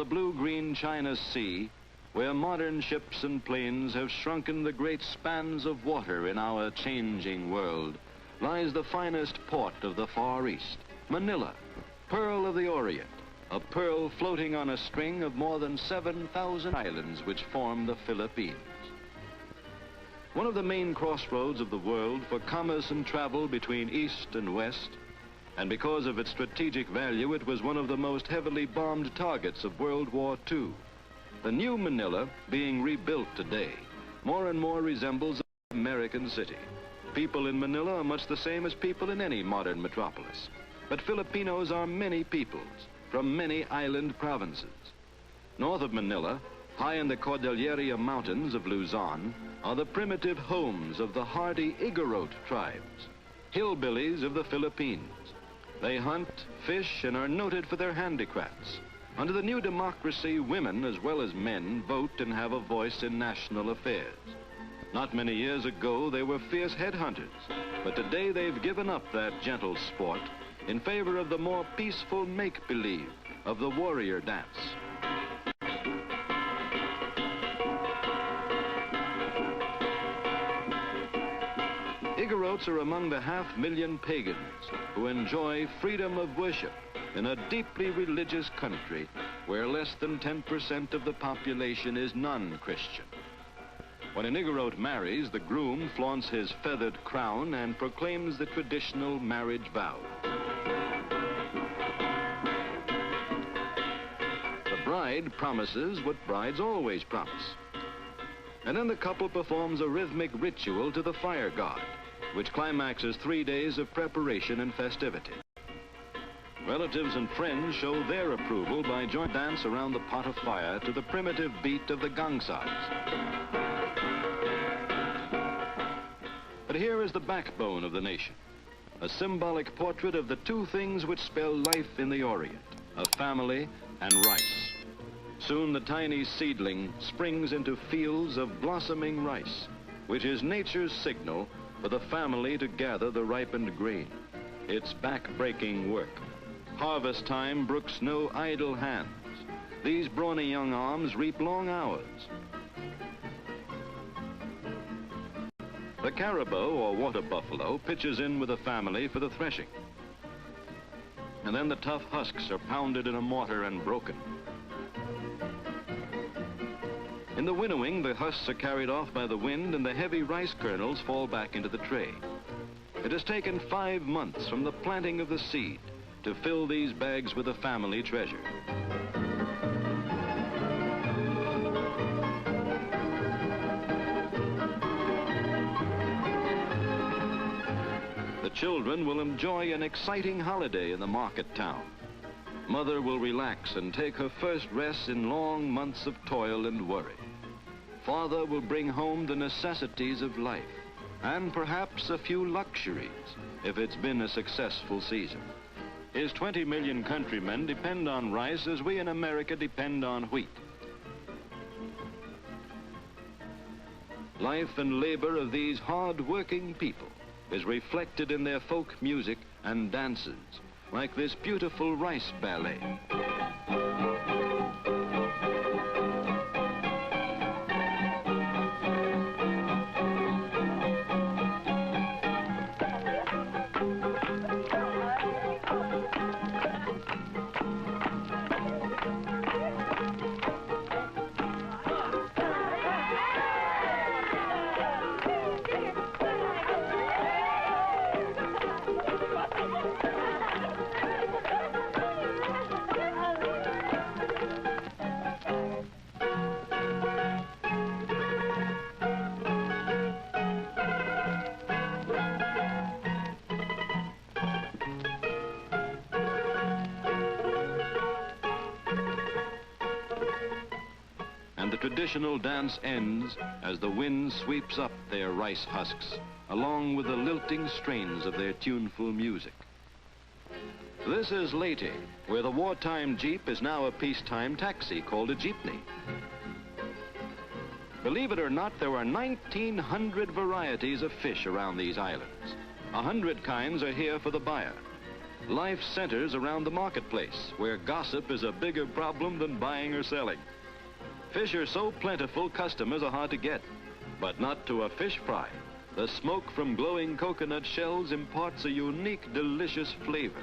the blue-green China Sea, where modern ships and planes have shrunken the great spans of water in our changing world, lies the finest port of the Far East, Manila, pearl of the Orient, a pearl floating on a string of more than 7,000 islands which form the Philippines. One of the main crossroads of the world for commerce and travel between East and West, and because of its strategic value, it was one of the most heavily bombed targets of World War II. The new Manila, being rebuilt today, more and more resembles an American city. People in Manila are much the same as people in any modern metropolis. But Filipinos are many peoples from many island provinces. North of Manila, high in the Cordillera Mountains of Luzon, are the primitive homes of the hardy Igorot tribes, hillbillies of the Philippines. They hunt, fish, and are noted for their handicrafts. Under the new democracy, women as well as men vote and have a voice in national affairs. Not many years ago, they were fierce headhunters, but today they've given up that gentle sport in favor of the more peaceful make-believe of the warrior dance. Igorots are among the 500,000 pagans who enjoy freedom of worship in a deeply religious country where less than 10% of the population is non-Christian. When an Igorot marries, the groom flaunts his feathered crown and proclaims the traditional marriage vow. The bride promises what brides always promise. And then the couple performs a rhythmic ritual to the fire god, which climaxes 3 days of preparation and festivity. Relatives and friends show their approval by joint dance around the pot of fire to the primitive beat of the gangsas. But here is the backbone of the nation, a symbolic portrait of the two things which spell life in the Orient, a family and rice. Soon the tiny seedling springs into fields of blossoming rice, which is nature's signal for the family to gather the ripened grain. It's back-breaking work. Harvest time brooks no idle hands. These brawny young arms reap long hours. The caribou, or water buffalo, pitches in with a family for the threshing. And then the tough husks are pounded in a mortar and broken. In the winnowing, the husks are carried off by the wind and the heavy rice kernels fall back into the tray. It has taken 5 months from the planting of the seed to fill these bags with a family treasure. The children will enjoy an exciting holiday in the market town. Mother will relax and take her first rest in long months of toil and worry. Father will bring home the necessities of life and perhaps a few luxuries if it's been a successful season. His 20 million countrymen depend on rice as we in America depend on wheat. Life and labor of these hard-working people is reflected in their folk music and dances, like this beautiful rice ballet. The traditional dance ends as the wind sweeps up their rice husks, along with the lilting strains of their tuneful music. This is Leyte, where the wartime jeep is now a peacetime taxi called a jeepney. Believe it or not, there are 1,900 varieties of fish around these islands. 100 kinds are here for the buyer. Life centers around the marketplace, where gossip is a bigger problem than buying or selling. Fish are so plentiful, customers are hard to get, but not to a fish fry. The smoke from glowing coconut shells imparts a unique, delicious flavor.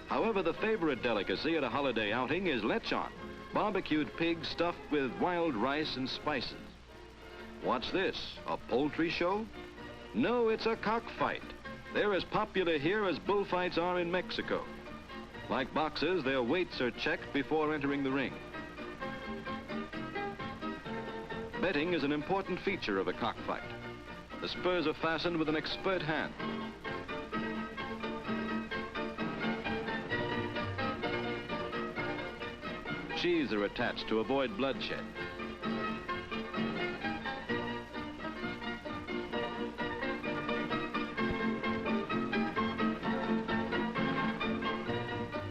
However, the favorite delicacy at a holiday outing is lechon, barbecued pig stuffed with wild rice and spices. What's this, a poultry show? No, it's a cockfight. They're as popular here as bullfights are in Mexico. Like boxers, their weights are checked before entering the ring. Betting is an important feature of a cockfight. The spurs are fastened with an expert hand. Sheaths are attached to avoid bloodshed.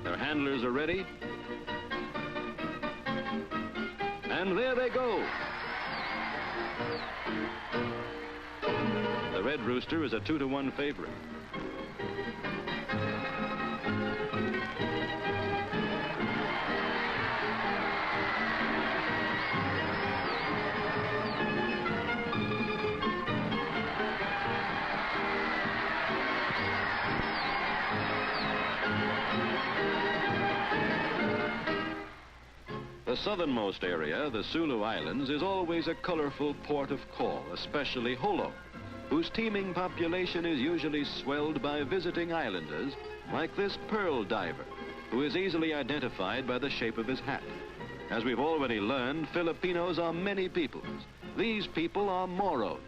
Their handlers are ready. And there they go. The red rooster is a 2-to-1 favorite. The southernmost area, the Sulu Islands, is always a colorful port of call, especially Holo, whose teeming population is usually swelled by visiting islanders like this pearl diver, who is easily identified by the shape of his hat. As we've already learned, Filipinos are many peoples. These people are Moros.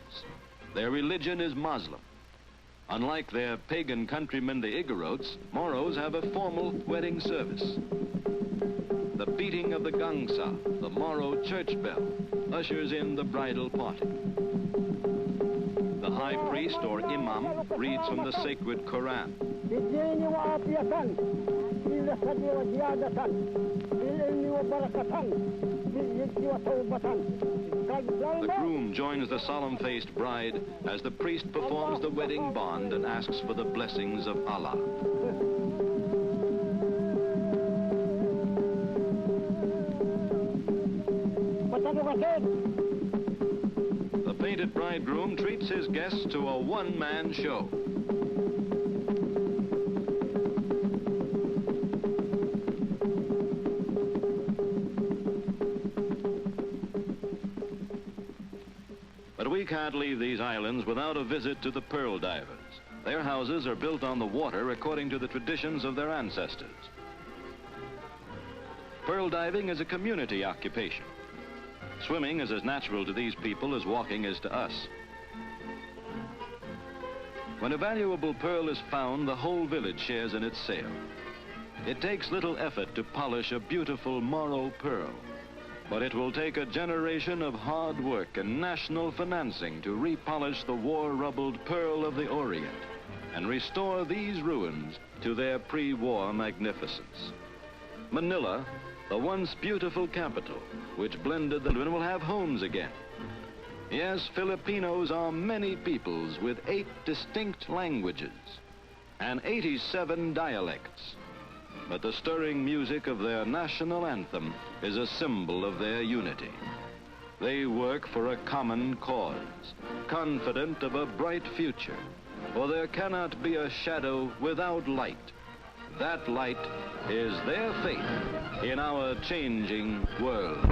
Their religion is Muslim. Unlike their pagan countrymen, the Igorots, Moros have a formal wedding service. The beating of the gangsa, the Moro church bell, ushers in the bridal party. The high priest or imam reads from the sacred Quran. The groom joins the solemn-faced bride as the priest performs the wedding bond and asks for the blessings of Allah. The painted bridegroom treats his guests to a one-man show. But we can't leave these islands without a visit to the pearl divers. Their houses are built on the water according to the traditions of their ancestors. Pearl diving is a community occupation. Swimming is as natural to these people as walking is to us. When a valuable pearl is found, the whole village shares in its sale. It takes little effort to polish a beautiful Moro pearl, but it will take a generation of hard work and national financing to repolish the war-rubbled pearl of the Orient and restore these ruins to their pre-war magnificence. Manila, the once beautiful capital, which blended the will have homes again. Yes, Filipinos are many peoples with 8 distinct languages and 87 dialects. But the stirring music of their national anthem is a symbol of their unity. They work for a common cause, confident of a bright future, for there cannot be a shadow without light. That light is their faith in our changing world.